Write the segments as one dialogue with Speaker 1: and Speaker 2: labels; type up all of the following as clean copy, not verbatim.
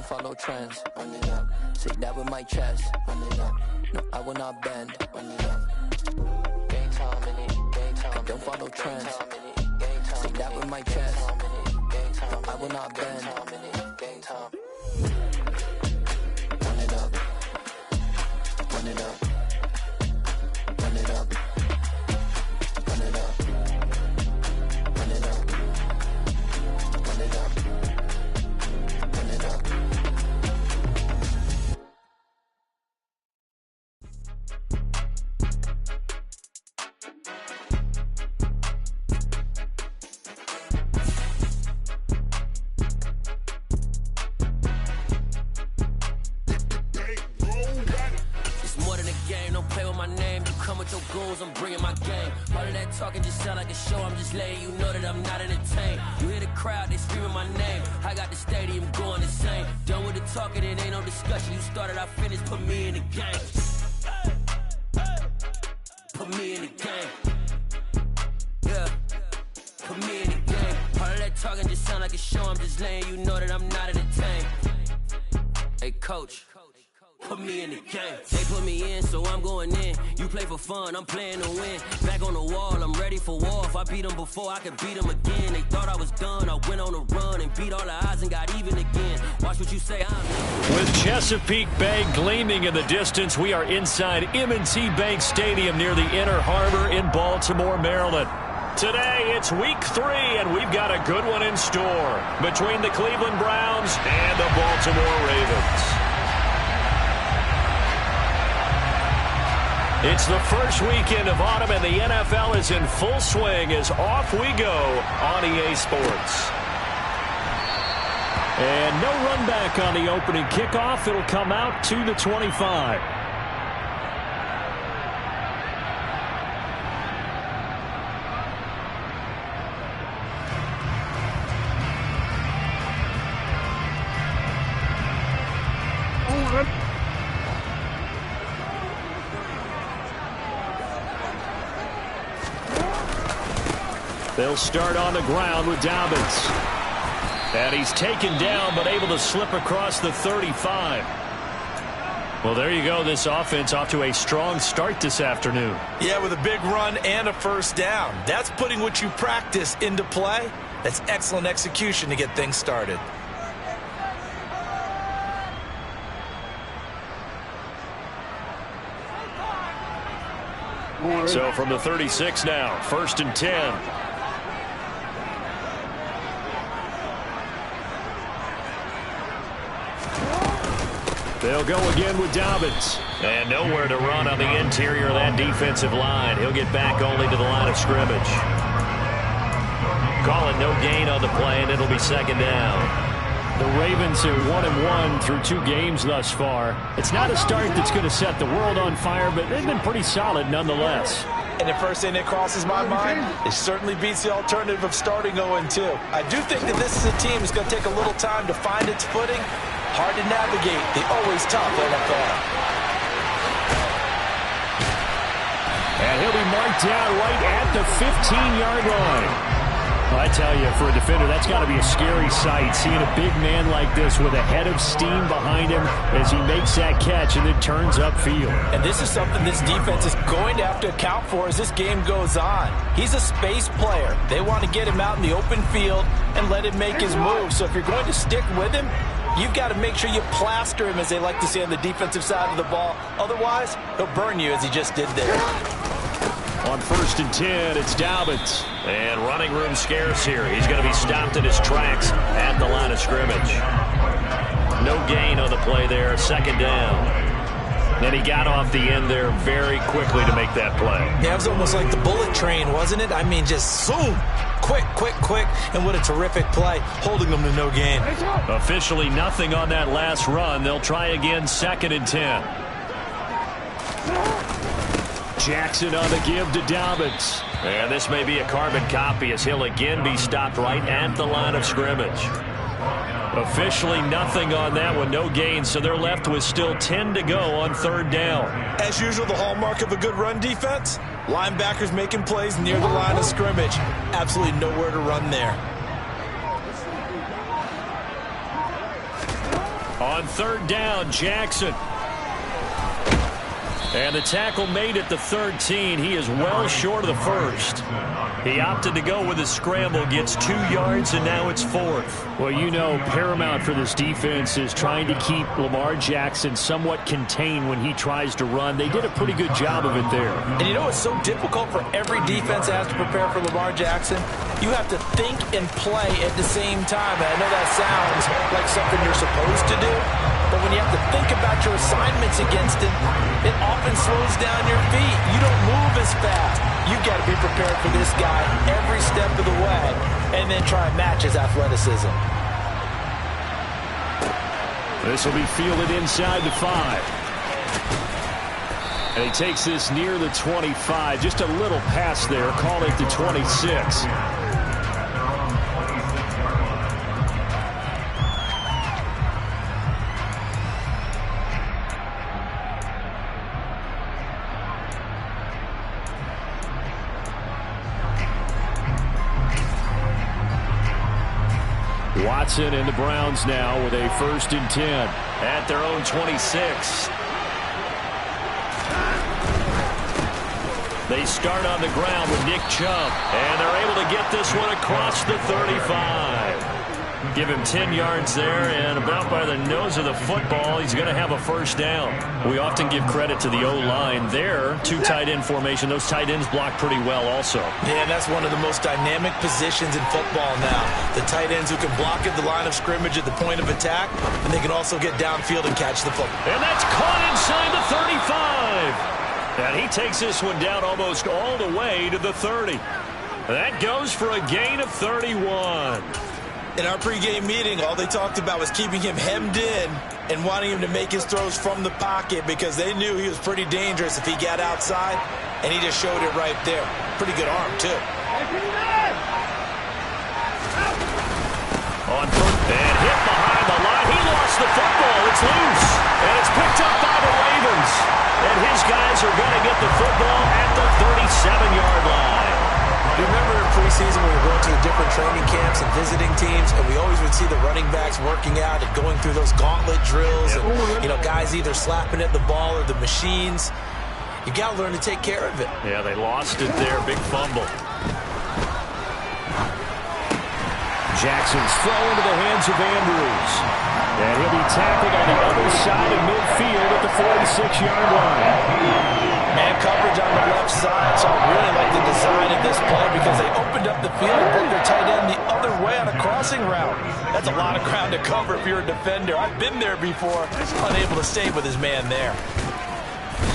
Speaker 1: don't follow trends. Run it up. Say that with my chest. Run it up. No, I will not bend. Run it up. Game time in it. Game time. I don't follow trends. Say that with my chest. No, I will not bend. Game time. Run it up. Run it up. Run it up. Run it up. Run it up. Run it up. Run it up.
Speaker 2: Your goals, I'm bringing my game. All of that talking just sound like a show. I'm just letting you know that I'm not entertained. You hear the crowd, they screaming my name. I got the stadium going insane. Done with the talking, it ain't no discussion. You started, I finished, put me in the game. Put me in the game. Yeah, put me in the game. All of that talking just sound like a show. I'm just letting you know that I'm not entertained. Hey, coach. Put me in the game. They put me in, so I'm going in. You play for fun, I'm playing to win. Back on the wall, I'm ready for war. If I beat them before, I could beat them again. They thought I was done, I went on a run and beat all the odds and got even again. Watch what you say, I'm...
Speaker 3: With Chesapeake Bay gleaming in the distance, we are inside M&T Bank Stadium near the Inner Harbor in Baltimore, Maryland. Today, it's week 3, and we've got a good one in store between the Cleveland Browns and the Baltimore Ravens. It's the first weekend of autumn, and the NFL is in full swing as off we go on EA Sports. And no run back on the opening kickoff. It'll come out to the 25. They'll start on the ground with Dobbins. And he's taken down, but able to slip across the 35. Well, there you go. This offense off to a strong start this afternoon.
Speaker 4: Yeah, with a big run and a first down. That's putting what you practice into play. That's excellent execution to get things started.
Speaker 3: So from the 36 now, 1st and 10. They'll go again with Dobbins. And nowhere to run on the interior of that defensive line. He'll get back only to the line of scrimmage. Call it no gain on the play, and it'll be 2nd down. The Ravens are 1-1 through 2 games thus far. It's not a start that's going to set the world on fire, but they've been pretty solid nonetheless.
Speaker 4: And the first thing that crosses my mind, it certainly beats the alternative of starting 0-2. I do think that this is a team that's going to take a little time to find its footing. Hard to navigate the always tough NFL.
Speaker 3: And he'll be marked down right at the 15-yard line. I tell you, for a defender, that's got to be a scary sight, seeing a big man like this with a head of steam behind him as he makes that catch and then turns upfield.
Speaker 4: And this is something this defense is going to have to account for as this game goes on. He's a space player. They want to get him out in the open field and let him make his move. So if you're going to stick with him, you've got to make sure you plaster him, as they like to say on the defensive side of the ball. Otherwise, he'll burn you as he just did there.
Speaker 3: On 1st and 10, it's Dobbins. And running room scarce here. He's going to be stopped in his tracks at the line of scrimmage. No gain on the play there, 2nd down. And he got off the end there very quickly to make that play.
Speaker 4: Yeah, it was almost like the bullet train, wasn't it? I mean, just zoom. Quick, quick, quick. And what a terrific play, holding them to no gain.
Speaker 3: Officially nothing on that last run. They'll try again, 2nd and 10. Jackson on the give to Dobbins. And this may be a carbon copy as he'll again be stopped right at the line of scrimmage. Officially nothing on that one, no gain, so they're left with still 10 to go on 3rd down.
Speaker 4: As usual, the hallmark of a good run defense, linebackers making plays near the line of scrimmage. Absolutely nowhere to run there.
Speaker 3: On third down, Jackson. And the tackle made at the 13. He is well short of the first. He opted to go with his scramble, gets 2 yards, and now it's 4th. Well, you know, paramount for this defense is trying to keep Lamar Jackson somewhat contained when he tries to run. They did a pretty good job of it there.
Speaker 4: And you know it's so difficult for every defense that has to prepare for Lamar Jackson? You have to think and play at the same time. And I know that sounds like something you're supposed to do, but when you have to think about your assignments against him, it often slows down your feet. You don't move as fast. You've got to be prepared for this guy every step of the way and then try and match his athleticism.
Speaker 3: This will be fielded inside the 5. And he takes this near the 25. Just a little pass there. Call it the 26. Watson and the Browns now with a 1st and 10 at their own 26. They start on the ground with Nick Chubb, and they're able to get this one across the 35. Give him 10 yards there, and about by the nose of the football, he's going to have a 1st down. We often give credit to the O-line there. 2 tight end formation. Those tight ends block pretty well also.
Speaker 4: Yeah, that's one of the most dynamic positions in football now. The tight ends who can block at the line of scrimmage at the point of attack, and they can also get downfield and catch the football.
Speaker 3: And that's caught inside the 35. And he takes this one down almost all the way to the 30. That goes for a gain of 31.
Speaker 4: In our pregame meeting, all they talked about was keeping him hemmed in and wanting him to make his throws from the pocket because they knew he was pretty dangerous if he got outside, and he just showed it right there. Pretty good arm, too.
Speaker 3: On first and hit behind the line. He lost the football. It's loose, and it's picked up by the Ravens. And his guys are going to get the football at the 37-yard line.
Speaker 4: You remember in preseason when we were going to the different training camps and visiting teams, and we always would see the running backs working out and going through those gauntlet drills, and, you know, guys either slapping at the ball or the machines. You got to learn to take care of it.
Speaker 3: Yeah, they lost it there. Big fumble. Jackson's throw into the hands of Andrews. And he'll be tackled on the other side of midfield at the 46-yard line.
Speaker 4: Man coverage on the left side, so I really like the design of this play because they opened up the field and put their tight end the other way on a crossing route. That's a lot of ground to cover if you're a defender. I've been there before, unable to stay with his man there.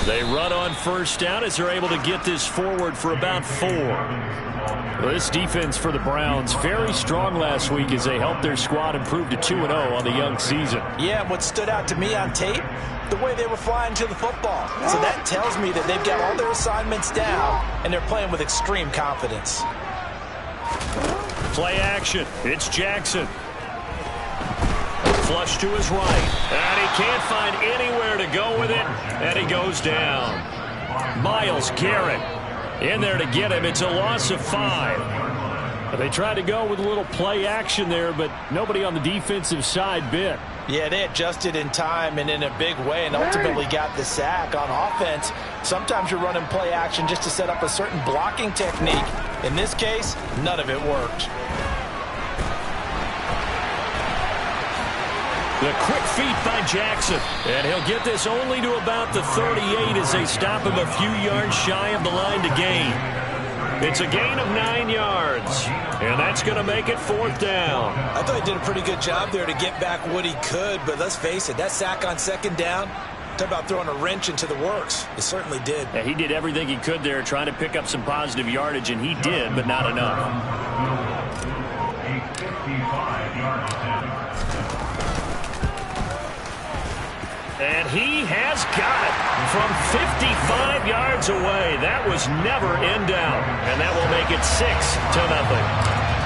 Speaker 3: They run on 1st down as they're able to get this forward for about 4. Well, this defense for the Browns, very strong last week as they helped their squad improve to 2-0 on the young season.
Speaker 4: Yeah, and what stood out to me on tape, the way they were flying to the football. So that tells me that they've got all their assignments down, and they're playing with extreme confidence.
Speaker 3: Play action. It's Jackson. Flush to his right. And he can't find anywhere to go with it, and he goes down. Myles Garrett in there to get him. It's a loss of 5. They tried to go with a little play action there, but nobody on the defensive side bit.
Speaker 4: Yeah, they adjusted in time and in a big way and ultimately got the sack. On offense, sometimes you're running play action just to set up a certain blocking technique. In this case, none of it worked.
Speaker 3: The quick feet by Jackson. And he'll get this only to about the 38 as they stop him a few yards shy of the line to gain. It's a gain of 9 yards. And that's going to make it 4th down.
Speaker 4: I thought he did a pretty good job there to get back what he could. But let's face it, that sack on 2nd down, talk about throwing a wrench into the works. It certainly did.
Speaker 3: Yeah, he did everything he could there trying to pick up some positive yardage, and he did, but not enough. And he has got it from 55 yards away. That was never in doubt. And that will make it 6-0.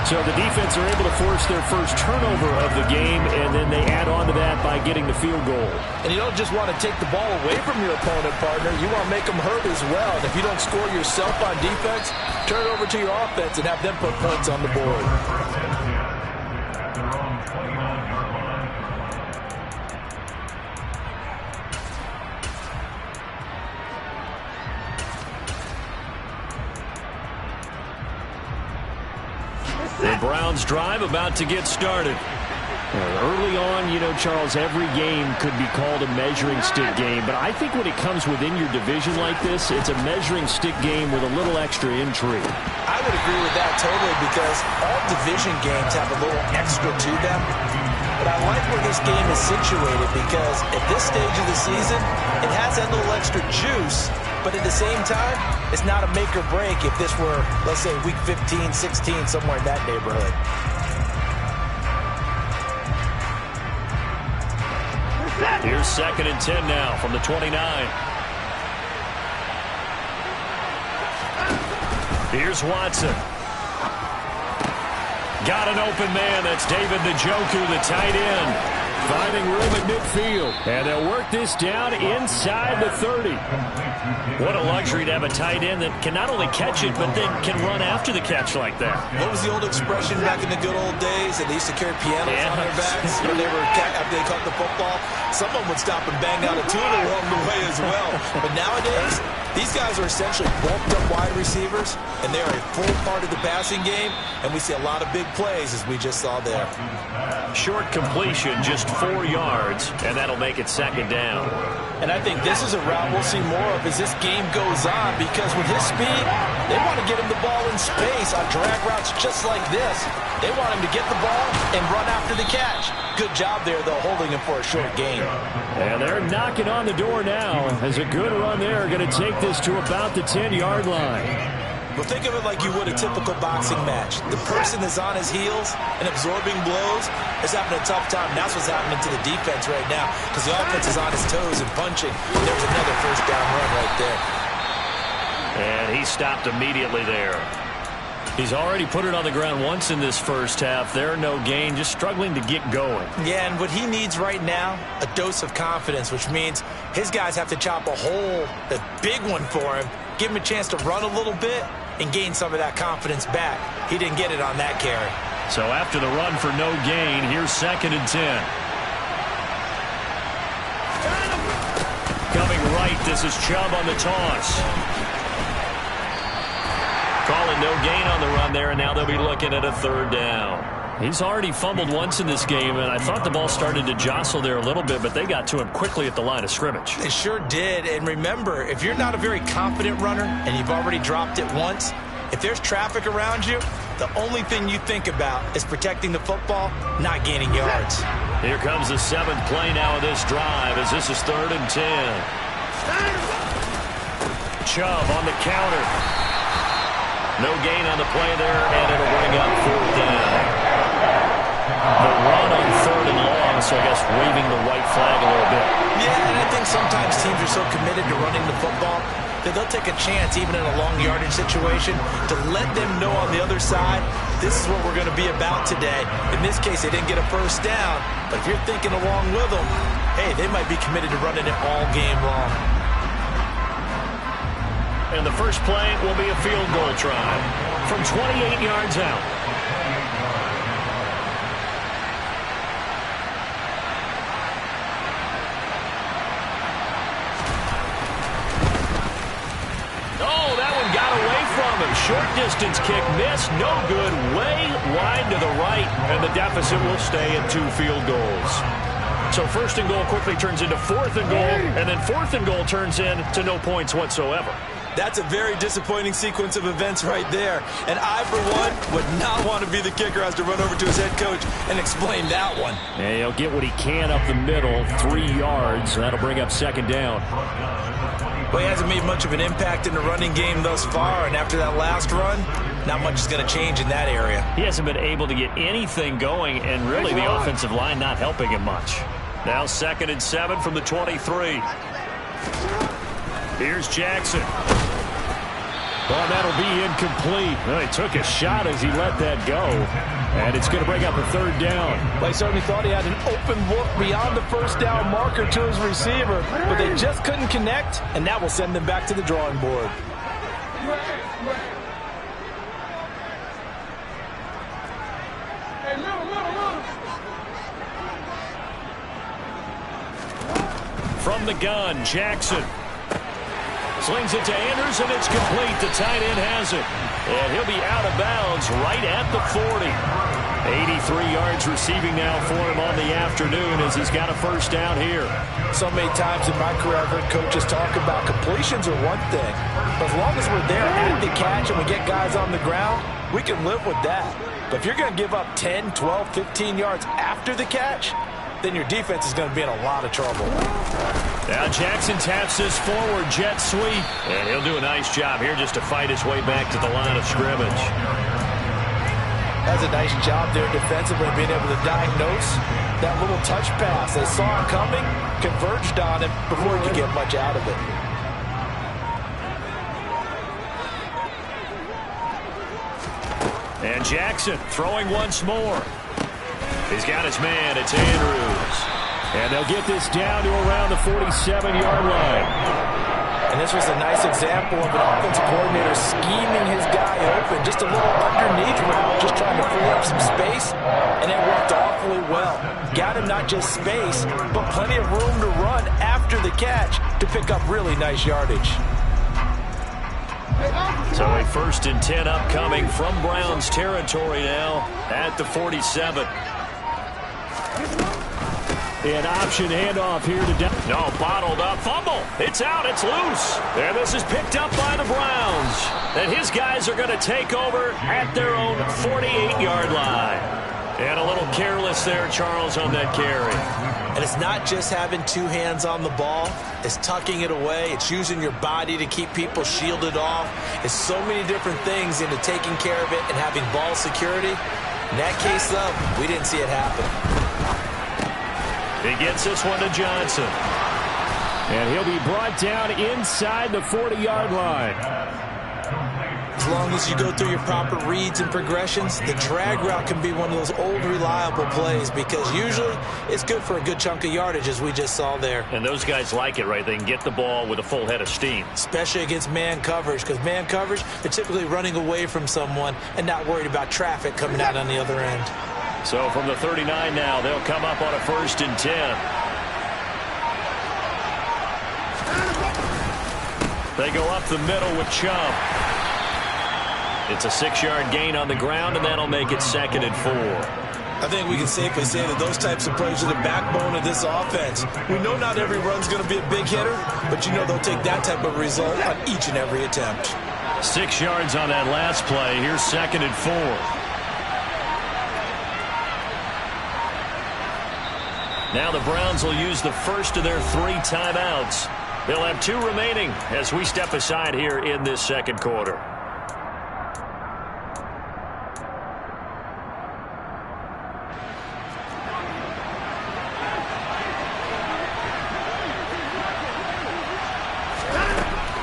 Speaker 3: So the defense are able to force their first turnover of the game, and then they add on to that by getting the field goal.
Speaker 4: And you don't just want to take the ball away from your opponent, partner. You want to make them hurt as well. And if you don't score yourself on defense, turn it over to your offense and have them put points on the board.
Speaker 3: Browns drive about to get started.
Speaker 5: Early on, you know, Charles, every game could be called a measuring stick game. But I think when it comes within your division like this, it's a measuring stick game with a little extra intrigue.
Speaker 4: I would agree with that totally because all division games have a little extra to them. But I like where this game is situated because at this stage of the season, it has that little extra juice. But at the same time, it's not a make or break if this were, let's say, week 15, 16, somewhere in that neighborhood.
Speaker 3: Here's 2nd and 10 now from the 29. Here's Watson. Got an open man. That's David Njoku, the tight end. Finding room at midfield. And they'll work this down inside the 30. What a luxury to have a tight end that can not only catch it, but then can run after the catch like that.
Speaker 4: What was the old expression back in the good old days that they used to carry pianos on their backs when they were after they caught the football? Someone would stop and bang out a tune along the way as well. But nowadays, these guys are essentially bulked up wide receivers, and they're a full part of the passing game, and we see a lot of big plays as we just saw there.
Speaker 3: Short completion, just 4 yards, and that'll make it 2nd down.
Speaker 4: And I think this is a route we'll see more of as this game goes on because with his speed, they want to get him the ball in space on drag routes just like this. They want him to get the ball and run after the catch. Good job there, though, holding him for a short gain.
Speaker 5: And they're knocking on the door now as a good run there. Going to take this to about the 10-yard line.
Speaker 4: Well, think of it like you would a typical boxing match. The person is on his heels and absorbing blows is having a tough time. That's what's happening to the defense right now because the offense is on his toes and punching. And there's another first down run right there.
Speaker 3: And he stopped immediately there. He's already put it on the ground once in this first half. There, no gain, just struggling to get going.
Speaker 4: Yeah, and what he needs right now, a dose of confidence, which means his guys have to chop a hole, a big one for him, give him a chance to run a little bit, and gain some of that confidence back. He didn't get it on that carry.
Speaker 3: So after the run for no gain, here's 2nd and 10. Coming right, this is Chubb on the toss. Calling no gain on the run there, and now they'll be looking at a 3rd down.
Speaker 5: He's already fumbled once in this game, and I thought the ball started to jostle there a little bit, but they got to him quickly at the line of scrimmage.
Speaker 4: They sure did, and remember, if you're not a very confident runner and you've already dropped it once, if there's traffic around you, the only thing you think about is protecting the football, not gaining yards.
Speaker 3: Here comes the 7th play now of this drive as this is 3rd and 10. Chubb on the counter. No gain on the play there, and it'll bring up 4th down. The run on 3rd and long, so I guess waving the white flag a little bit.
Speaker 4: Yeah, and I think sometimes teams are so committed to running the football that they'll take a chance, even in a long yardage situation, to let them know on the other side, this is what we're going to be about today. In this case, they didn't get a first down, but if you're thinking along with them, hey, they might be committed to running it all game long.
Speaker 3: And the first play will be a field goal try from 28 yards out. Oh, that one got away from him. Short distance kick missed. No good. Way wide to the right. And the deficit will stay at 2 field goals. So 1st and goal quickly turns into 4th and goal. And then 4th and goal turns into no points whatsoever.
Speaker 4: That's a very disappointing sequence of events right there. And I, for one, would not want to be the kicker who has to run over to his head coach and explain that one.
Speaker 5: And he'll get what he can up the middle, 3 yards. That'll bring up 2nd down.
Speaker 4: Well, he hasn't made much of an impact in the running game thus far, and after that last run, not much is going to change in that area.
Speaker 3: He hasn't been able to get anything going, and really the offensive line not helping him much. Now 2nd and 7 from the 23. Here's Jackson.
Speaker 5: Well, that'll be incomplete. Well, he took a shot as he let that go. And it's going to bring up a 3rd down.
Speaker 4: Well, he certainly thought he had an open look beyond the first down marker to his receiver, but they just couldn't connect, and that will send them back to the drawing board.
Speaker 3: From the gun, Jackson. Slings it to Andrews, and it's complete. The tight end has it. And he'll be out of bounds right at the 40. 83 yards receiving now for him on the afternoon as he's got a first down here.
Speaker 4: So many times in my career I've heard coaches talk about completions are one thing. But as long as we're there at the catch and we get guys on the ground, we can live with that. But if you're going to give up 10, 12, 15 yards after the catch, then your defense is going to be in a lot of trouble.
Speaker 3: Now Jackson taps this forward jet sweep. And he'll do a nice job here just to fight his way back to the line of scrimmage.
Speaker 4: That's a nice job there defensively, being able to diagnose that little touch pass. They saw him coming, converged on him before he could get much out of it.
Speaker 3: And Jackson throwing once more. He's got his man. It's Andrews.
Speaker 5: And they'll get this down to around the 47-yard line.
Speaker 4: And this was a nice example of an offensive coordinator scheming his guy open. Just a little underneath route, just trying to free up some space. And it worked awfully well. Got him not just space, but plenty of room to run after the catch to pick up really nice yardage.
Speaker 3: So a 1st and 10 upcoming from Browns territory now at the 47.
Speaker 5: An option handoff here to down.
Speaker 3: No, bottled up. Fumble. It's out. It's loose. And this is picked up by the Browns. And his guys are going to take over at their own 48-yard line. And a little careless there, Charles, on that carry.
Speaker 4: And it's not just having two hands on the ball. It's tucking it away. It's using your body to keep people shielded off. It's so many different things into taking care of it and having ball security. In that case, though, we didn't see it happen.
Speaker 3: He gets this one to Johnson.
Speaker 5: And he'll be brought down inside the 40-yard line.
Speaker 4: As long as you go through your proper reads and progressions, the drag route can be one of those old reliable plays because usually it's good for a good chunk of yardage, as we just saw there.
Speaker 3: And those guys like it, right? They can get the ball with a full head of steam.
Speaker 4: Especially against man coverage, because man coverage, they're typically running away from someone and not worried about traffic coming out on the other end.
Speaker 3: So from the 39 now, they'll come up on a 1st and 10. They go up the middle with Chubb. It's a 6-yard gain on the ground, and that'll make it 2nd and 4.
Speaker 4: I think we can safely say that those types of plays are the backbone of this offense. We know not every run's going to be a big hitter, but you know they'll take that type of result on each and every attempt.
Speaker 3: 6 yards on that last play. Here's 2nd and 4. Now the Browns will use the first of their 3 timeouts. They'll have 2 remaining as we step aside here in this second quarter.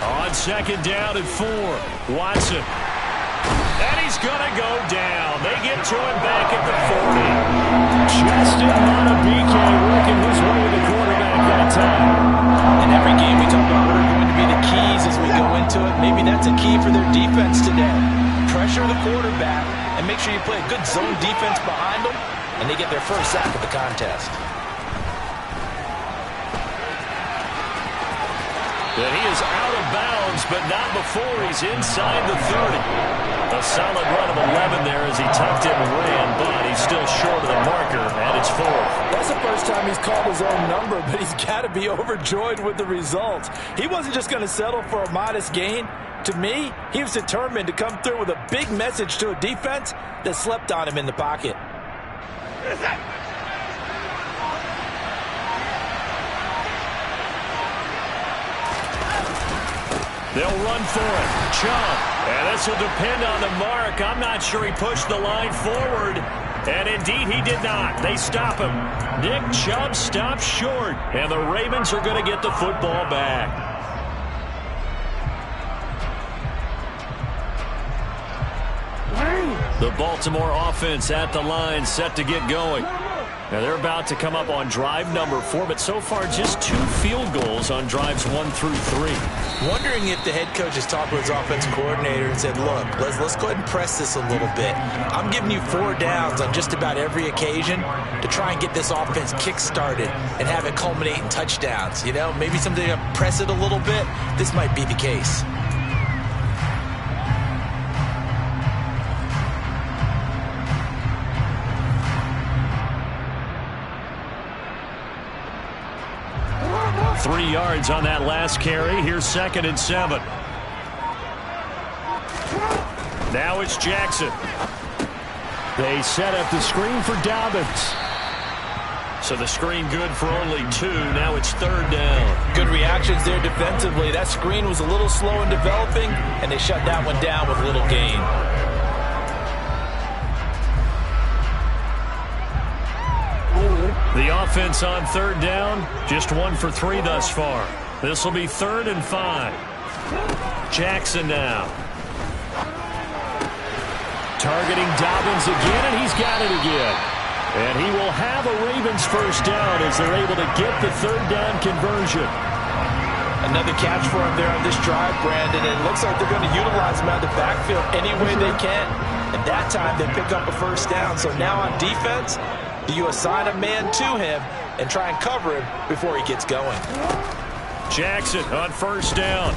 Speaker 3: On 2nd down and 4, Watson. And he's going to go down. They get to him back at the 40.
Speaker 5: Justin Montebique working his way to the quarterback that time.
Speaker 4: In every game we talk about what are going to be the keys as we go into it. Maybe that's a key for their defense today. Pressure the quarterback and make sure you play a good zone defense behind them, and they get their first sack of the contest.
Speaker 3: And he is out of bounds, but not before he's inside the 30. A solid run of 11 there as he tucked in and ran, but he's still short of the marker, and it's 4th.
Speaker 4: That's the first time he's called his own number, but he's got to be overjoyed with the result. He wasn't just going to settle for a modest gain. To me, he was determined to come through with a big message to a defense that slept on him in the pocket.
Speaker 3: They'll run for it. Chubb. And this will depend on the mark. I'm not sure he pushed the line forward. And indeed, he did not. They stop him. Nick Chubb stops short. And the Ravens are going to get the football back. The Baltimore offense at the line, set to get going.
Speaker 5: Now they're about to come up on drive number 4, but so far just 2 field goals on drives 1 through 3.
Speaker 4: Wondering if the head coach has talked with his offensive coordinator and said, look, let's go ahead and press this a little bit. I'm giving you 4 downs on just about every occasion to try and get this offense kick-started and have it culminate in touchdowns. You know, maybe someday to press it a little bit. This might be the case.
Speaker 5: Three yards on that last carry. Here's 2nd and 7. Now it's Jackson. They set up the screen for Dobbins. So the screen good for only 2. Now it's 3rd down.
Speaker 4: Good reactions there defensively. That screen was a little slow in developing, and they shut that one down with little gain.
Speaker 5: The offense on 3rd down, just 1 for 3 thus far. This will be 3rd and 5. Jackson now. Targeting Dobbins again, and he's got it again. And he will have a Ravens first down as they're able to get the 3rd down conversion.
Speaker 4: Another catch for him there on this drive, Brandon, and it looks like they're going to utilize him out of the backfield any way they can. And that time they pick up a first down. So now on defense, do you assign a man to him and try and cover him before he gets going?
Speaker 5: Jackson on 1st down.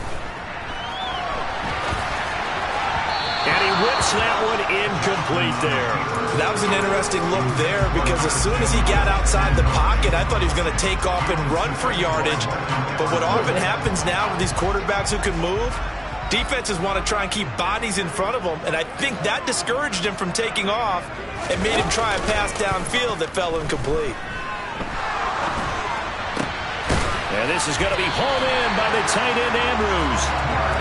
Speaker 5: And he whips that one incomplete there.
Speaker 4: That was an interesting look there because as soon as he got outside the pocket, I thought he was going to take off and run for yardage. But what often happens now with these quarterbacks who can move, defenses want to try and keep bodies in front of them, and I think that discouraged him from taking off and made him try a pass downfield that fell incomplete.
Speaker 5: And this is going to be hauled in by the tight end Andrews.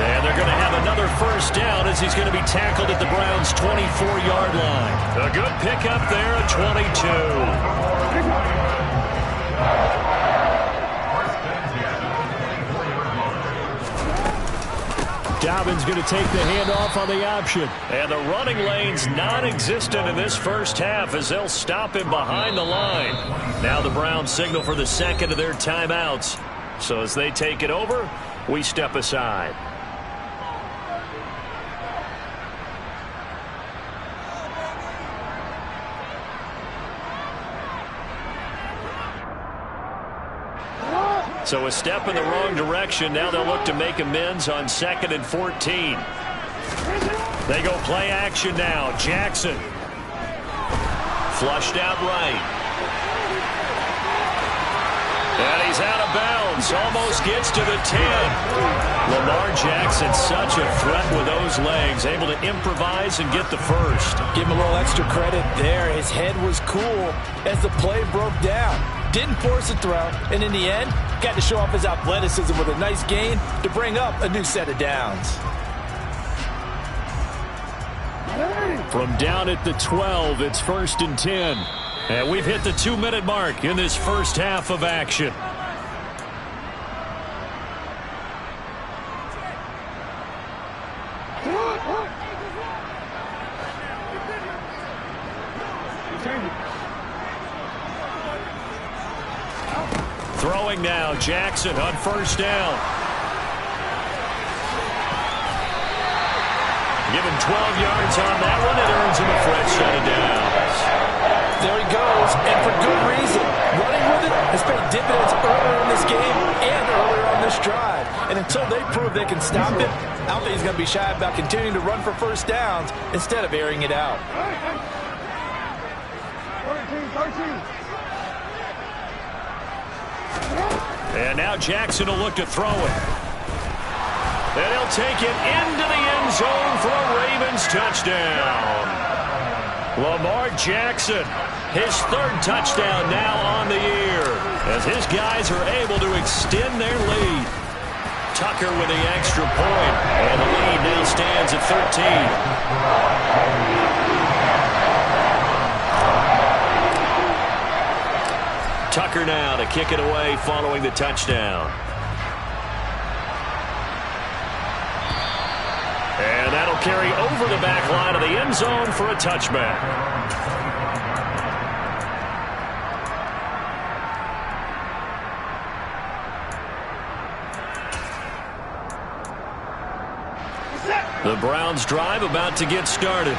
Speaker 5: And they're going to have another first down as he's going to be tackled at the Browns' 24-yard line. A good pickup there at 22. Dobbins going to take the handoff on the option. And the running lane's non-existent in this first half as they'll stop him behind the line. Now the Browns signal for the 2nd of their timeouts. So as they take it over, we step aside. So a step in the wrong direction. Now they'll look to make amends on 2nd and 14. They go play action now. Jackson. Flushed out right. And he's out of bounds. Almost gets to the 10. Lamar Jackson, such a threat with those legs. Able to improvise and get the first.
Speaker 4: Give him a little extra credit there. His head was cool as the play broke down. Didn't force a throw, and in the end, got to show off his athleticism with a nice gain to bring up a new set of downs.
Speaker 5: From down at the 12, it's 1st and 10. And we've hit the 2-minute mark in this first half of action. Throwing now, Jackson on 1st down. Give him 12 yards on that one. It earns him a fresh set of downs.
Speaker 4: There he goes, and for good reason. Running with it has paid dividends earlier in this game and earlier on this drive. And until they prove they can stop it, I don't think he's going to be shy about continuing to run for first downs instead of airing it out.
Speaker 6: 13.
Speaker 5: And now Jackson will look to throw it. And he'll take it into the end zone for a Ravens touchdown. Lamar Jackson, his 3rd touchdown now on the year, as his guys are able to extend their lead. Tucker with the extra point, and the lead now stands at 13. Tucker now to kick it away following the touchdown. And that'll carry over the back line of the end zone for a touchback. The Browns drive about to get started.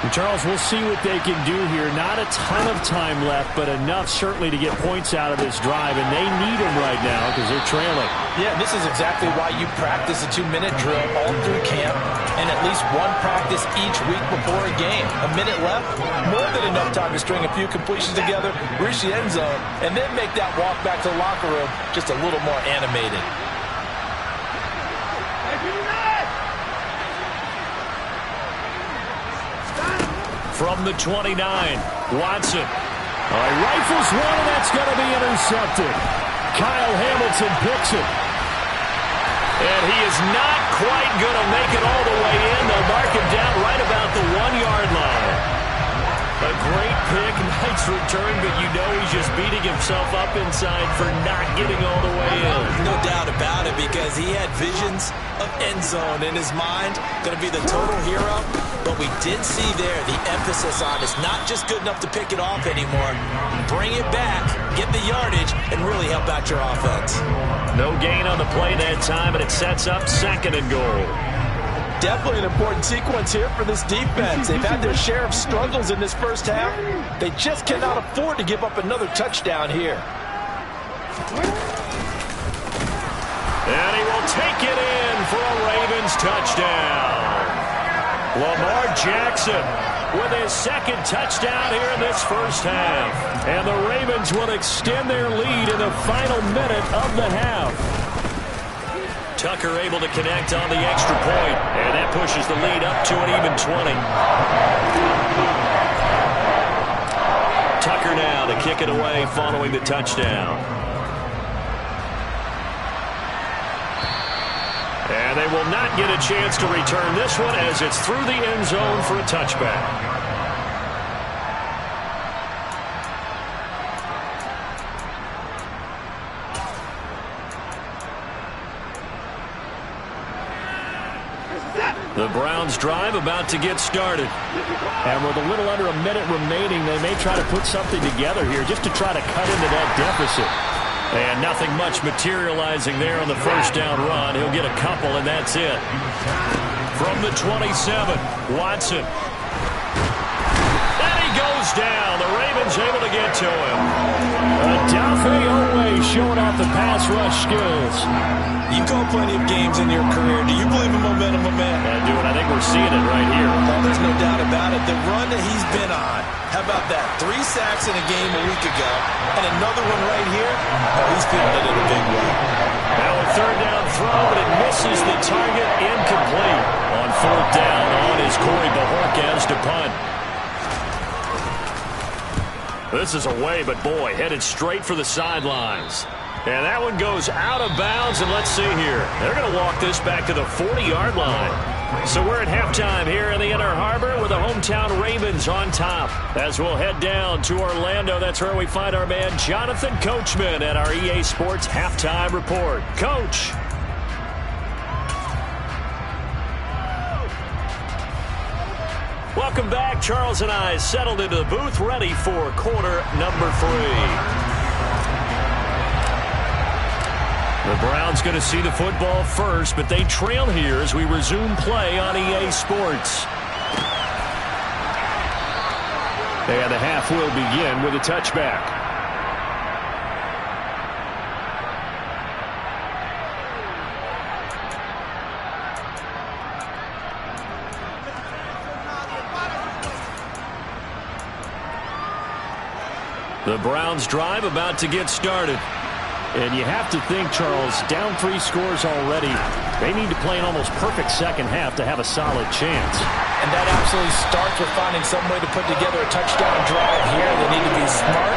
Speaker 3: And Charles, we'll see what they can do here. Not a ton of time left, but enough certainly to get points out of this drive, and they need them right now because they're trailing.
Speaker 4: Yeah, this is exactly why you practice a 2-minute drill all through camp and at least one practice each week before a game. A minute left, more than enough time to string a few completions together, reach the end zone, and then make that walk back to the locker room just a little more animated.
Speaker 5: From the 29, Watson. Rifles one, and that's going to be intercepted. Kyle Hamilton picks it. And he is not quite going to make it all the way in. They'll mark him down right about the 1-yard line. A great pick, nice return, but you know he's just beating himself up inside for not getting all the way in.
Speaker 4: No doubt about it, because he had visions of end zone in his mind. Going to be the total hero. But we did see there the emphasis on it's not just good enough to pick it off anymore. Bring it back, get the yardage, and really help out your offense.
Speaker 5: No gain on the play that time, and it sets up 2nd and goal.
Speaker 4: Definitely an important sequence here for this defense. They've had their share of struggles in this first half. They just cannot afford to give up another touchdown here.
Speaker 5: And he will take it in for a Ravens touchdown. Lamar Jackson with his 2nd touchdown here in this first half. And the Ravens will extend their lead in the final minute of the half. Tucker able to connect on the extra point, and that pushes the lead up to an even 20. Tucker now to kick it away following the touchdown. And they will not get a chance to return this one as it's through the end zone for a touchback. The Browns drive about to get started.
Speaker 3: And with a little under a minute remaining, they may try to put something together here just to try to cut into that deficit.
Speaker 5: And nothing much materializing there on the first down run. He'll get a couple, and that's it. From the 27, Watson. And he goes down. The Ravens able to get to him.
Speaker 3: Dafe Owe showing off the pass rush skills.
Speaker 4: You've called plenty of games in your career. Do you believe in momentum, my man?
Speaker 5: I do, and I think we're seeing it right here.
Speaker 4: Oh, there's no doubt about it. The run that he's been on. How about that? 3 sacks in a game a week ago, and another one right here. Oh, he's feeling it in a big way.
Speaker 5: Now a 3rd down throw, but it misses the target, incomplete. On 4th down on is Corey Bajorquez to punt. This is away, but boy, headed straight for the sidelines. And that one goes out of bounds, and let's see here. They're going to walk this back to the 40-yard line. So we're at halftime here in the Inner Harbor with the hometown Ravens on top. As we'll head down to Orlando, that's where we find our man Jonathan Coachman at our EA Sports Halftime Report. Coach. Welcome back. Charles and I settled into the booth, ready for quarter number 3. The Browns going to see the football first, but they trail here as we resume play on EA Sports. And the half will begin with a touchback. The Browns drive about to get started.
Speaker 3: And you have to think, Charles, down 3 scores already. They need to play an almost perfect second half to have a solid chance.
Speaker 4: And that absolutely starts with finding some way to put together a touchdown drive here. They need to be smart,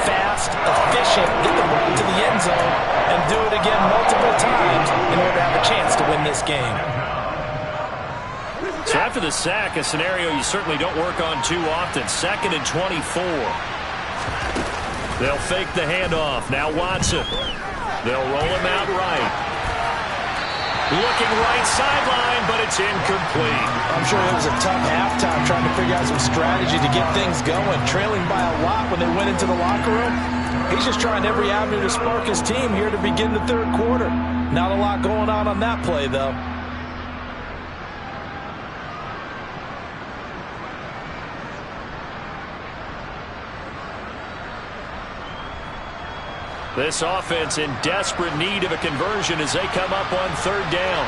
Speaker 4: fast, efficient, get the ball to the end zone, and do it again multiple times in order to have a chance to win this game.
Speaker 5: So after the sack, a scenario you certainly don't work on too often. 2nd and 24. They'll fake the handoff. Now Watson. They'll roll him out right. Looking right sideline, but it's incomplete.
Speaker 4: I'm sure it was a tough halftime trying to figure out some strategy to get things going. Trailing by a lot when they went into the locker room. He's just trying every avenue to spark his team here to begin the 3rd quarter. Not a lot going on that play, though.
Speaker 3: This offense in desperate need of a conversion as they come up on third down.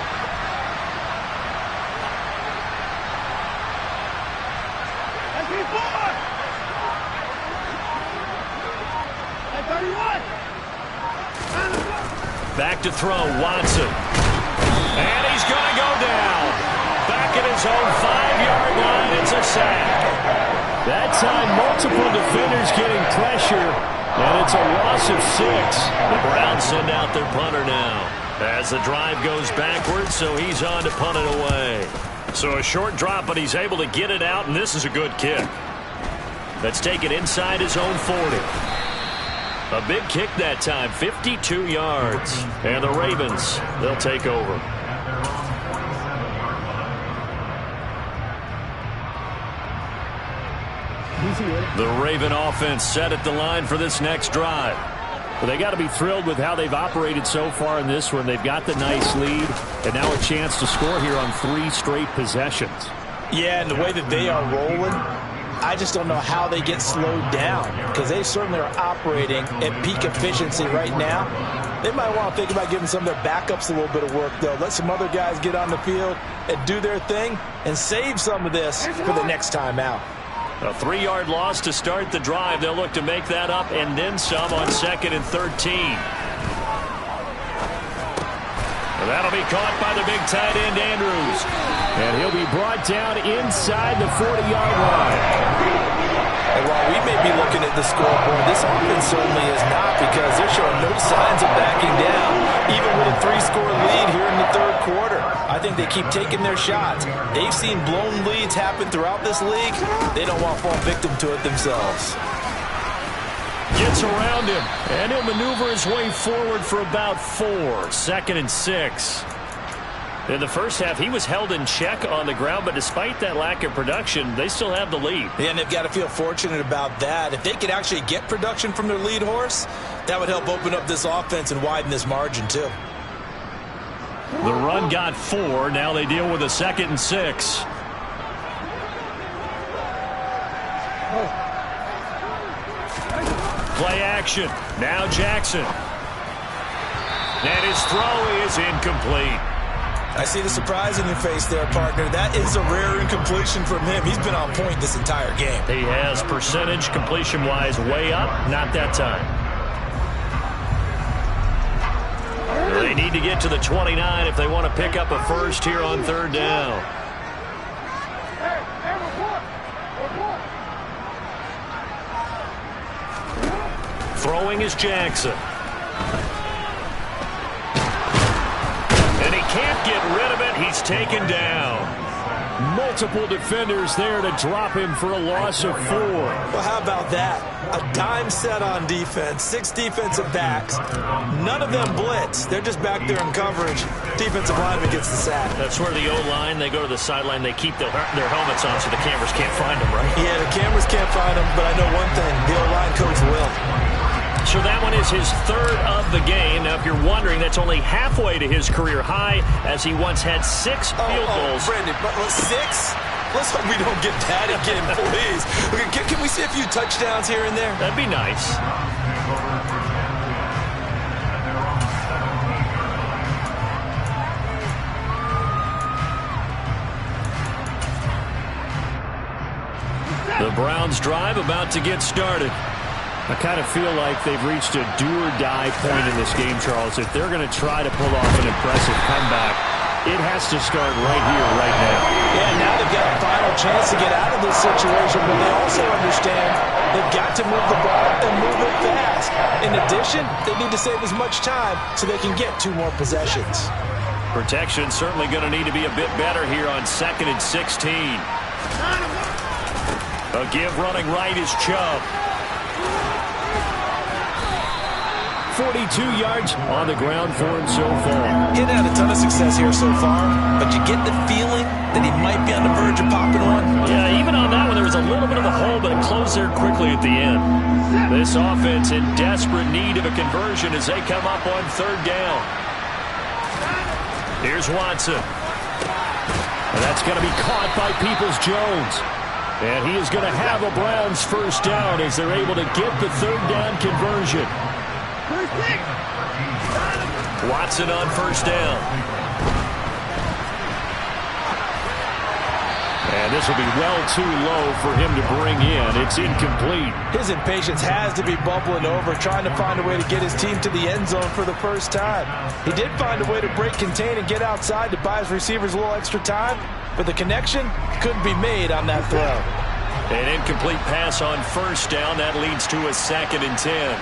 Speaker 3: Back to throw, Watson. And he's going to go down. Back at his own 5-yard line, it's a sack.
Speaker 5: That time, multiple defenders getting pressure, and it's a loss of 6.
Speaker 3: The Browns send out their punter now as the drive goes backwards, so he's on to punt it away. So a short drop, but he's able to get it out, and this is a good kick. Let's take it inside his own 40. A big kick that time, 52 yards. And the Ravens, they'll take over. The Raven offense set at the line for this next drive.
Speaker 5: Well, they got to be thrilled with how they've operated so far in this one. They've got the nice lead, and now a chance to score here on 3 straight possessions.
Speaker 4: Yeah, and the way that they are rolling, I just don't know how they get slowed down, because they certainly are operating at peak efficiency right now. They might want to think about giving some of their backups a little bit of work, though. Let some other guys get on the field and do their thing and save some of this for the next time out.
Speaker 3: A 3-yard loss to start the drive. They'll look to make that up and then some on 2nd and 13. And that'll be caught by the big tight end, Andrews.
Speaker 5: And he'll be brought down inside the 40-yard line.
Speaker 4: And while we may be looking at the scoreboard, this offense certainly is not, because they're showing no signs of backing down, even with a 3-score lead here in the third quarter. I think they keep taking their shots. They've seen blown leads happen throughout this league. They don't want to fall victim to it themselves.
Speaker 3: Gets around him, and he'll maneuver his way forward for about 4. 2nd and 6. In the first half, he was held in check on the ground, but despite that lack of production, they still have the lead.
Speaker 4: Yeah, and they've got to feel fortunate about that. If they could actually get production from their lead horse, that would help open up this offense and widen this margin, too.
Speaker 3: The run got 4. Now they deal with a 2nd and 6. Play action. Now Jackson. And his throw is incomplete.
Speaker 4: I see the surprise in your face there, partner. That is a rare incompletion from him. He's been on point this entire game.
Speaker 3: He has percentage completion-wise way up. Not that time. They need to get to the 29 if they want to pick up a first here on third down. Throwing is Jackson. And he can't get rid of it. He's taken down.
Speaker 5: Multiple defenders there to drop him for a loss of 4.
Speaker 4: Well, how about that? A dime set on defense, 6 defensive backs. None of them blitz. They're just back there in coverage. Defensive lineman gets the sack.
Speaker 3: That's where the O-line, they go to the sideline, they keep their helmets on so the cameras can't find them, right?
Speaker 4: Yeah, the cameras can't find them, but I know one thing. The O-line coach will.
Speaker 3: So that one is his 3rd of the game. Now, if you're wondering, that's only halfway to his career high, as he once had 6 field goals.
Speaker 4: Brandon, but 6? Let's hope we don't get that again, please. Okay, can we see a few touchdowns here and there?
Speaker 3: That'd be nice. The Browns drive about to get started.
Speaker 5: I kind of feel like they've reached a do-or-die point in this game, Charles. If they're going to try to pull off an impressive comeback, it has to start right here, right now.
Speaker 4: Yeah, now they've got a final chance to get out of this situation, but they also understand they've got to move the ball and move it fast. In addition, they need to save as much time so they can get 2 more possessions.
Speaker 3: Protection certainly going to need to be a bit better here on 2nd and 16. A give running right is Chubb.
Speaker 5: 42 yards on the ground for him so far.
Speaker 4: He hasn't had a ton of success here so far, but you get the feeling that he might be on the verge of popping one.
Speaker 3: Yeah, even on that one, there was a little bit of a hole, but it closed there quickly at the end. This offense in desperate need of a conversion as they come up on 3rd down. Here's Watson.
Speaker 5: And that's going to be caught by Peoples-Jones. And he is going to have a Browns first down as they're able to get the 3rd down conversion.
Speaker 3: Watson on first down.
Speaker 5: And this will be well too low for him to bring in. It's incomplete.
Speaker 4: His impatience has to be bubbling over, trying to find a way to get his team to the end zone for the first time. He did find a way to break contain and get outside to buy his receivers a little extra time, but the connection couldn't be made on that throw.
Speaker 3: An incomplete pass on first down. That leads to a 2nd and 10.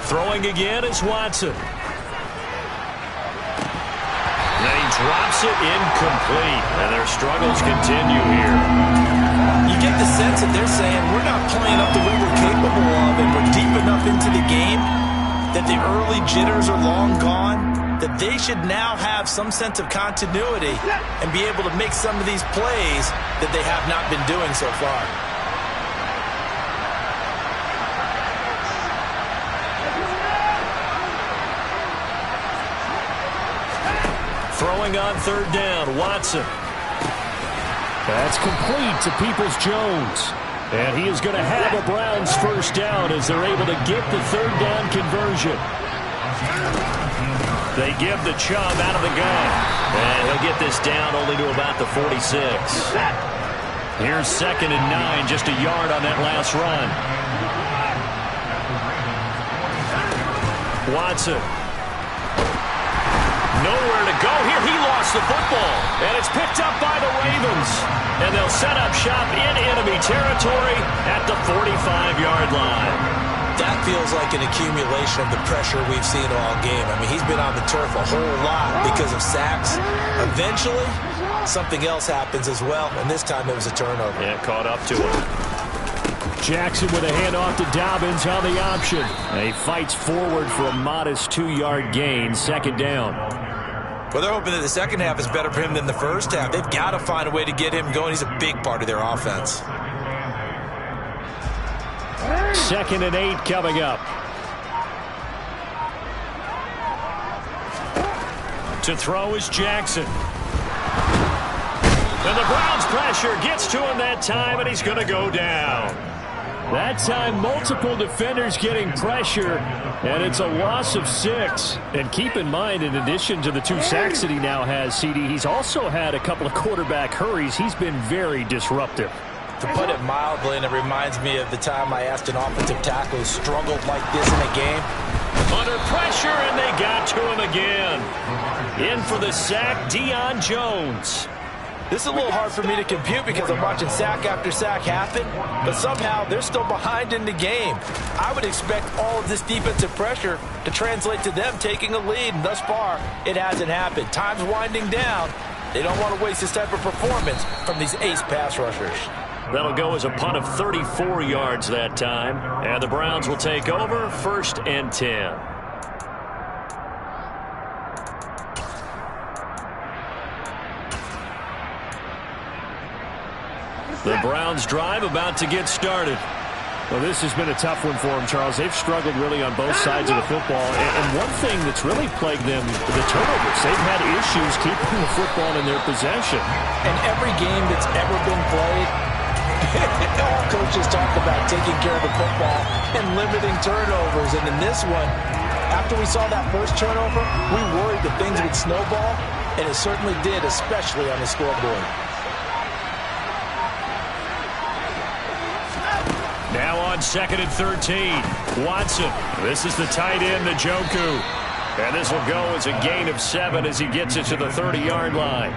Speaker 3: Throwing again is Watson. Then he drops it incomplete. And their struggles continue here.
Speaker 4: You get the sense that they're saying, we're not playing up to what we're capable of, and we're deep enough into the game that the early jitters are long gone, that they should now have some sense of continuity and be able to make some of these plays that they have not been doing so far.
Speaker 3: Throwing on third down, Watson.
Speaker 5: That's complete to Peoples-Jones. And he is going to have a Browns first down as they're able to get the third down conversion.
Speaker 3: They give the Chubb out of the gun. And he'll get this down only to about the 46. Here's 2nd and 9, just a yard on that last run. Watson. Nowhere to go here. He lost the football. And it's picked up by the Ravens. And they'll set up shop in enemy territory at the 45-yard line.
Speaker 4: That feels like an accumulation of the pressure we've seen all game. I mean, he's been on the turf a whole lot because of sacks. Eventually, something else happens as well, and this time it was a turnover.
Speaker 3: Yeah, caught up to him.
Speaker 5: Jackson with a handoff to Dobbins on the option. And he fights forward for a modest 2-yard gain, 2nd down.
Speaker 4: Well, they're hoping that the second half is better for him than the first half. They've got to find a way to get him going. He's a big part of their offense.
Speaker 5: 2nd and 8 coming up.
Speaker 3: To throw is Jackson. And the Browns pressure gets to him that time, and he's going to go down.
Speaker 5: That time, multiple defenders getting pressure, and it's a loss of 6. And keep in mind, in addition to the 2 sacks that he now has, CD, he's also had a couple of quarterback hurries. He's been very disruptive.
Speaker 4: To put it mildly, and it reminds me of the time I asked an offensive tackle who struggled like this in a game.
Speaker 3: Under pressure, and they got to him again. In for the sack, Deion Jones.
Speaker 4: This is a little hard for me to compute because I'm watching sack after sack happen, but somehow they're still behind in the game. I would expect all of this defensive pressure to translate to them taking a lead, and thus far, it hasn't happened. Time's winding down. They don't want to waste this type of performance from these ace pass rushers.
Speaker 3: That'll go as a punt of 34 yards that time, and the Browns will take over 1st and 10. The Browns drive about to get started.
Speaker 5: Well, this has been a tough one for them, Charles. They've struggled really on both sides of the football. And one thing that's really plagued them, the turnovers. They've had issues keeping the football in their possession.
Speaker 4: And every game that's ever been played, all coaches talk about taking care of the football and limiting turnovers. And in this one, after we saw that first turnover, we worried that things would snowball, and it certainly did, especially on the scoreboard.
Speaker 3: Now on 2nd and 13, Watson. This is the tight end, Njoku. And this will go as a gain of 7 as he gets it to the 30-yard line.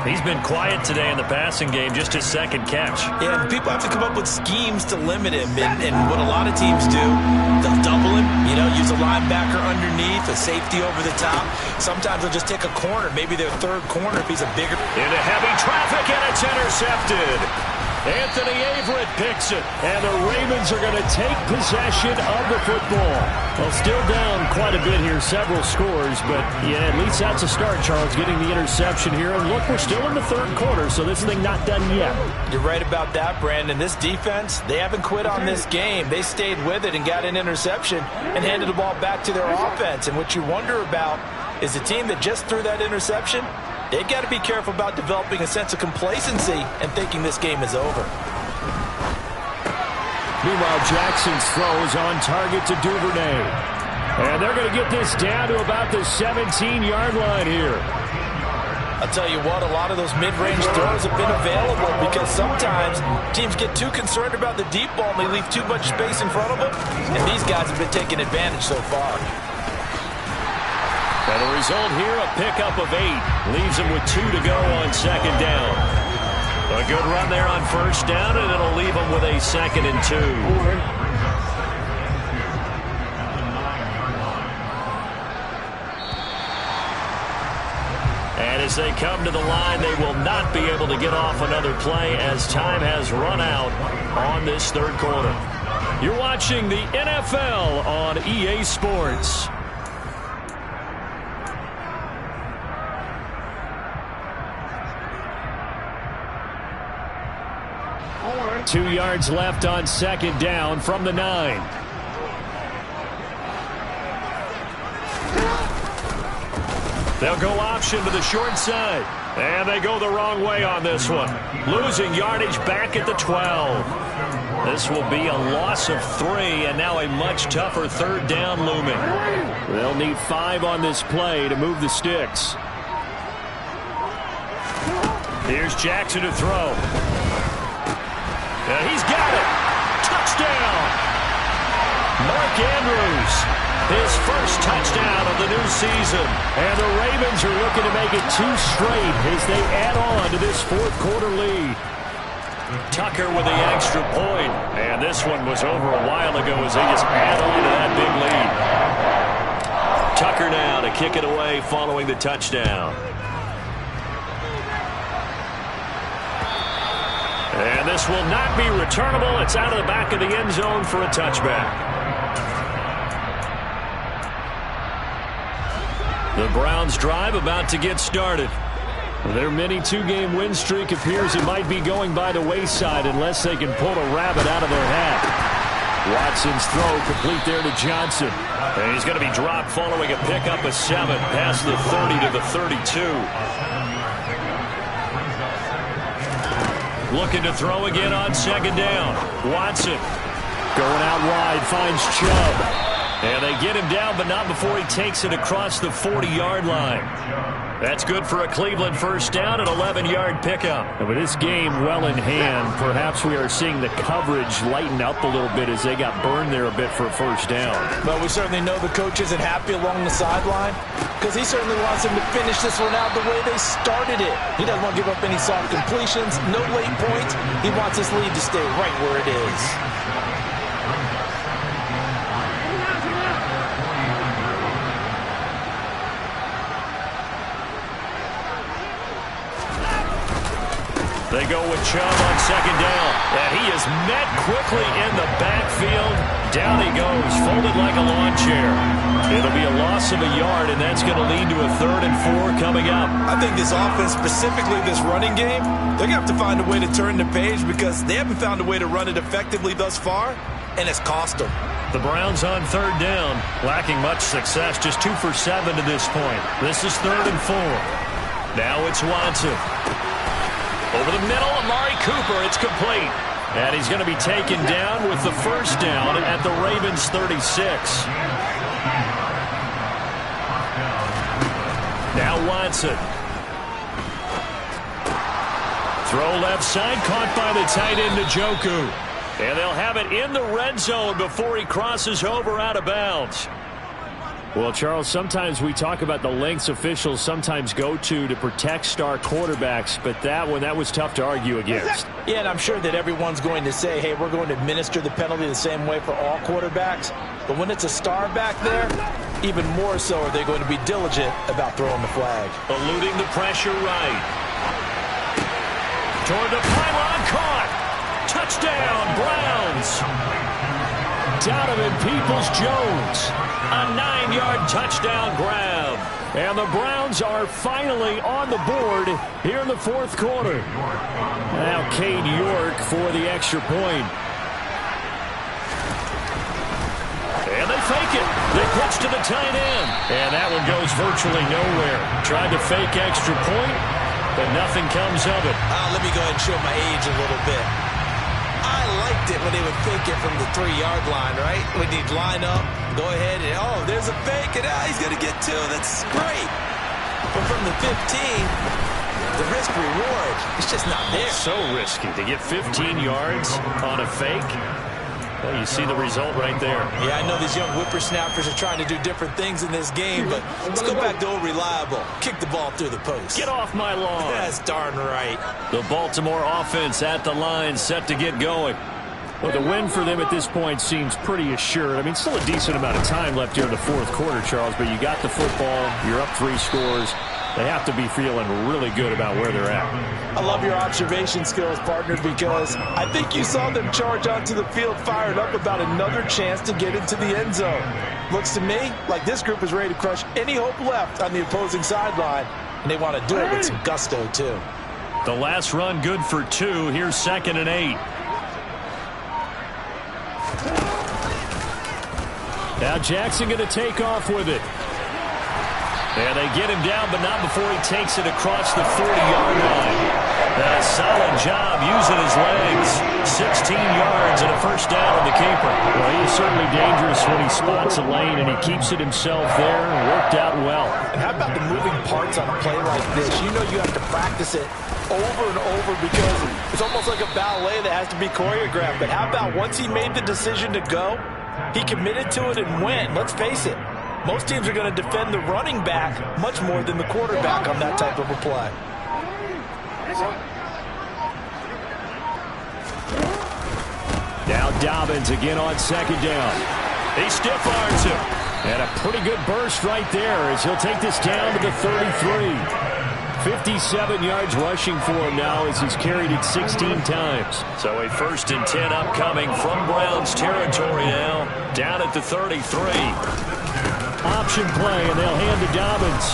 Speaker 3: He's been quiet today in the passing game, just his 2nd catch.
Speaker 4: Yeah, and people have to come up with schemes to limit him. And what a lot of teams do, they'll double him, use a linebacker underneath, a safety over the top. Sometimes they'll just take a corner, maybe their 3rd corner if he's a bigger.
Speaker 3: Into heavy traffic, and it's intercepted. Anthony Averett picks it,
Speaker 5: and the Ravens are going to take possession of the football. Well, still down quite a bit here, several scores, but yeah, at least that's a start, Charles, getting the interception here. And look, we're still in the 3rd quarter, so this thing not done yet.
Speaker 4: You're right about that, Brandon. This defense, they haven't quit on this game. They stayed with it and got an interception and handed the ball back to their offense. And what you wonder about is the team that just threw that interception. They've got to be careful about developing a sense of complacency and thinking this game is over.
Speaker 5: Meanwhile, Jackson's throw is on target to Duvernay. And they're going to get this down to about the 17-yard line here.
Speaker 4: I'll tell you what, a lot of those mid-range throws have been available because sometimes teams get too concerned about the deep ball and they leave too much space in front of them. And these guys have been taking advantage so far.
Speaker 5: And the result here, a pickup of 8. Leaves them with 2 to go on second down. A good run there on first down, and it'll leave them with a 2nd and 2. And as they come to the line, they will not be able to get off another play as time has run out on this third quarter. You're watching the NFL on EA Sports. 2 yards left on second down from the 9. They'll go option to the short side. And they go the wrong way on this one. Losing yardage back at the 12. This will be a loss of 3, and now a much tougher third down looming. They'll need 5 on this play to move the sticks. Here's Jackson to throw. And he's got it. Touchdown. Mark Andrews, his first touchdown of the new season. And the Ravens are looking to make it 2 straight as they add on to this fourth quarter lead. Tucker with the extra point. And this one was over a while ago as they just add on to that big lead. Tucker now to kick it away following the touchdown. And this will not be returnable. It's out of the back of the end zone for a touchback. The Browns' drive about to get started. Their mini 2-game win streak appears it might be going by the wayside unless they can pull a rabbit out of their hat. Watson's throw complete there to Johnson. And he's going to be dropped following a pickup of 7 past the 30 to the 32. Looking to throw again on second down. Watson going out wide, finds Chubb. And they get him down, but not before he takes it across the 40-yard line. That's good for a Cleveland first down, an 11-yard pickup. And with this game well in hand, perhaps we are seeing the coverage lighten up a little bit as they got burned there a bit for a first down.
Speaker 4: But we certainly know the coach isn't happy along the sideline because he certainly wants them to finish this one out the way they started it. He doesn't want to give up any soft completions, no late points. He wants this lead to stay right where it is.
Speaker 5: They go with Chubb on second down. And he is met quickly in the backfield. Down he goes, folded like a lawn chair. It'll be a loss of a yard, and that's going to lead to a 3rd and 4 coming up.
Speaker 4: I think this offense, specifically this running game, they're going to have to find a way to turn the page because they haven't found a way to run it effectively thus far, and it's cost them.
Speaker 5: The Browns on 3rd down, lacking much success, just 2 for 7 to this point. This is 3rd and 4. Now it's Watson. Over the middle, Amari Cooper, it's complete. And he's going to be taken down with the first down at the Ravens 36. Now Watson. Throw left side, caught by the tight end Njoku. And they'll have it in the red zone before he crosses over out of bounds. Well, Charles, sometimes we talk about the lengths officials sometimes go to protect star quarterbacks, but that was tough to argue against.
Speaker 4: Yeah, and I'm sure that everyone's going to say, hey, we're going to administer the penalty the same way for all quarterbacks. But when it's a star back there, even more so are they going to be diligent about throwing the flag.
Speaker 5: Eluding the pressure right. Toward the pylon, caught. Touchdown, Browns. Donovan Peoples-Jones. A 9-yard touchdown grab. And the Browns are finally on the board here in the fourth quarter. Now Cade York for the extra point. And they
Speaker 3: fake it. They pitch to the tight end. And that one goes virtually nowhere. Tried to fake extra point, but nothing comes of it.
Speaker 4: Let me go ahead and show my age a little bit. I liked it when they would fake it from the 3-yard line, right? When they'd line up, go ahead, and there's a fake, and he's going to get 2. That's great. But from the 15, the risk-reward, it's just not there.
Speaker 3: So risky to get 15 yards on a fake. Well, you see the result right there.
Speaker 4: Yeah, I know these young whippersnappers are trying to do different things in this game, but let's go back to old reliable. Kick the ball through the post.
Speaker 3: Get off my lawn.
Speaker 4: That's darn right.
Speaker 3: The Baltimore offense at the line, set to get going. Well, the win for them at this point seems pretty assured. I mean, still a decent amount of time left here in the fourth quarter, Charles, but you got the football. You're up 3 scores. They have to be feeling really good about where they're at.
Speaker 4: I love your observation skills, partner, because I think you saw them charge onto the field fired up about another chance to get into the end zone. Looks to me like this group is ready to crush any hope left on the opposing sideline, and they want to do it with some gusto, too.
Speaker 3: The last run good for 2. Here's 2nd and 8. Now Jackson going to take off with it. And they get him down, but not before he takes it across the 40-yard line. A solid job using his legs. 16 yards and a first down on the keeper. Well, he is certainly dangerous when he spots a lane, and he keeps it himself there, and worked out well.
Speaker 4: And how about the moving parts on a play like this? You know you have to practice it over and over because it's almost like a ballet that has to be choreographed. But how about once he made the decision to go, he committed to it and went. Let's face it. Most teams are going to defend the running back much more than the quarterback on that type of a play.
Speaker 3: Now Dobbins again on 2nd down. He stiff arms him. And a pretty good burst right there as he'll take this down to the 33. 57 yards rushing for him now as he's carried it 16 times. So a 1st and 10 upcoming from Browns territory now. Down at the 33. Option play, and they'll hand to Dobbins.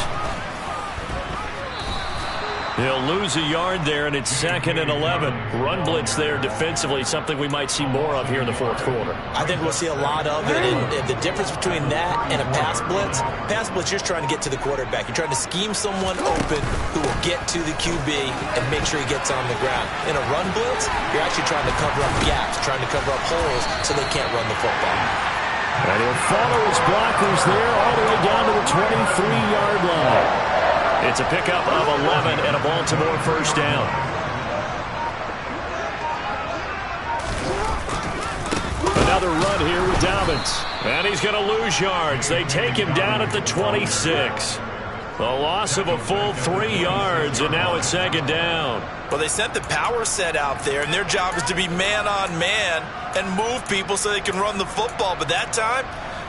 Speaker 3: He'll lose a yard there, and it's 2nd and 11. Run blitz there defensively, something we might see more of here in the fourth quarter.
Speaker 4: I think we'll see a lot of it, and the difference between that and a pass blitz, you're trying to get to the quarterback. You're trying to scheme someone open who will get to the QB and make sure he gets on the ground. In a run blitz, you're actually trying to cover up gaps, trying to cover up holes so they can't run the football.
Speaker 3: And he'll follow his blockers there all the way down to the 23-yard line. It's a pickup of 11 and a Baltimore first down. Another run here with Dobbins. And he's going to lose yards. They take him down at the 26. A loss of a full 3 yards, and now it's 2nd down.
Speaker 4: Well, they sent the power set out there, and their job is to be man-on-man and move people so they can run the football. But that time,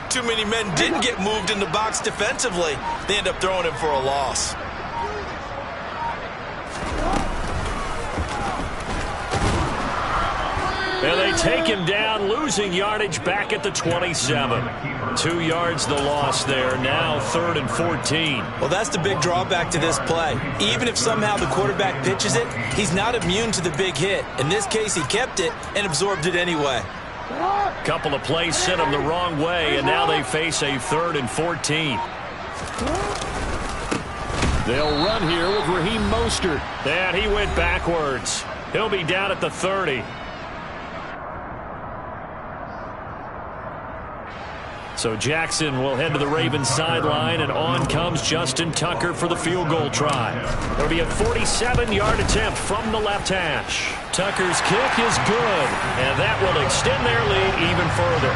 Speaker 4: too many men didn't get moved in the box defensively. They end up throwing him for a loss.
Speaker 3: And they take him down, losing yardage back at the 27. 2 yards the loss there, now 3rd and 14.
Speaker 4: Well, that's the big drawback to this play. Even if somehow the quarterback pitches it, he's not immune to the big hit. In this case, he kept it and absorbed it anyway.
Speaker 3: Couple of plays sent him the wrong way, and now they face a 3rd and 14. They'll run here with Raheem Mostert. And he went backwards. He'll be down at the 30. So Jackson will head to the Ravens sideline, and on comes Justin Tucker for the field goal try. There'll be a 47-yard attempt from the left hash. Tucker's kick is good, and that will extend their lead even further.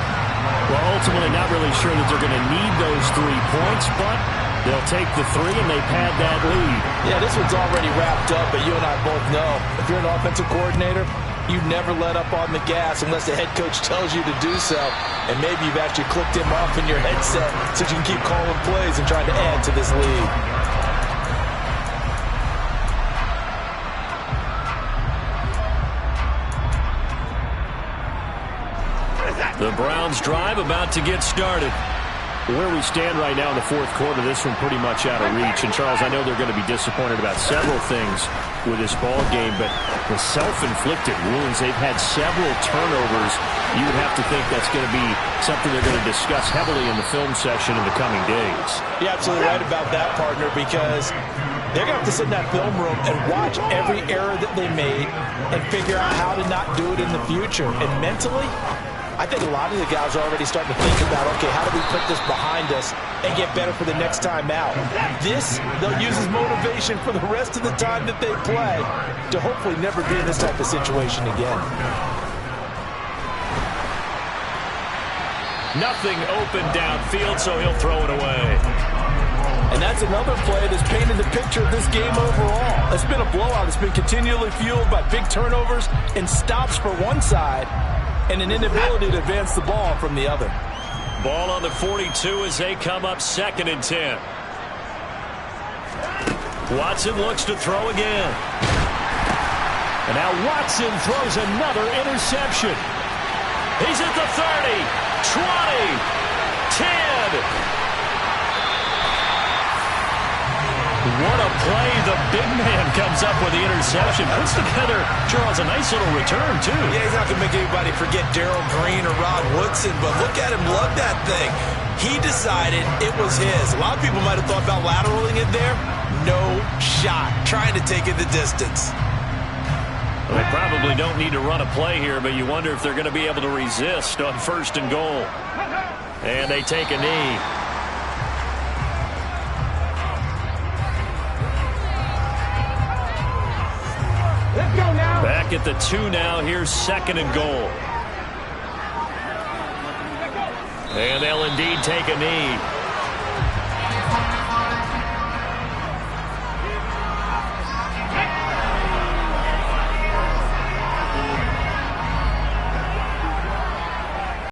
Speaker 3: Well, ultimately not really sure that they're going to need those 3 points, but they'll take the 3 and they pad that lead.
Speaker 4: Yeah, this one's already wrapped up, but you and I both know if you're an offensive coordinator, you never let up on the gas unless the head coach tells you to do so. And maybe you've actually clicked him off in your headset so you can keep calling plays and trying to add to this lead.
Speaker 3: The Browns drive about to get started. Where we stand right now in the fourth quarter, this one pretty much out of reach. And, Charles, I know they're going to be disappointed about several things with this ball game, but the self-inflicted wounds, they've had several turnovers. You would have to think that's going to be something they're going to discuss heavily in the film session in the coming days.
Speaker 4: You're absolutely right about that, partner, because they're going to have to sit in that film room and watch every error that they made and figure out how to not do it in the future. And mentally, I think a lot of the guys are already starting to think about, okay, how do we put this behind us and get better for the next time out? This, they'll use as motivation for the rest of the time that they play to hopefully never be in this type of situation again.
Speaker 3: Nothing open downfield, so he'll throw it away.
Speaker 4: And that's another play that's painted the picture of this game overall. It's been a blowout. It's been continually fueled by big turnovers and stops for one side, and an inability to advance the ball from the other.
Speaker 3: Ball on the 42 as they come up 2nd and 10. Watson looks to throw again. And now Watson throws another interception. He's at the 30, 20, 10. What a play. The big man comes up with the interception. Puts together, Charles, a nice little return, too.
Speaker 4: Yeah, he's not going to make anybody forget Darrell Green or Rod Woodson, but look at him lug that thing. He decided it was his. A lot of people might have thought about lateraling it there. No shot. Trying to take it the distance.
Speaker 3: Well, they probably don't need to run a play here, but you wonder if they're going to be able to resist on 1st and goal. And they take a knee. Back at the 2 now. Here's 2nd and goal. And they'll indeed take a knee.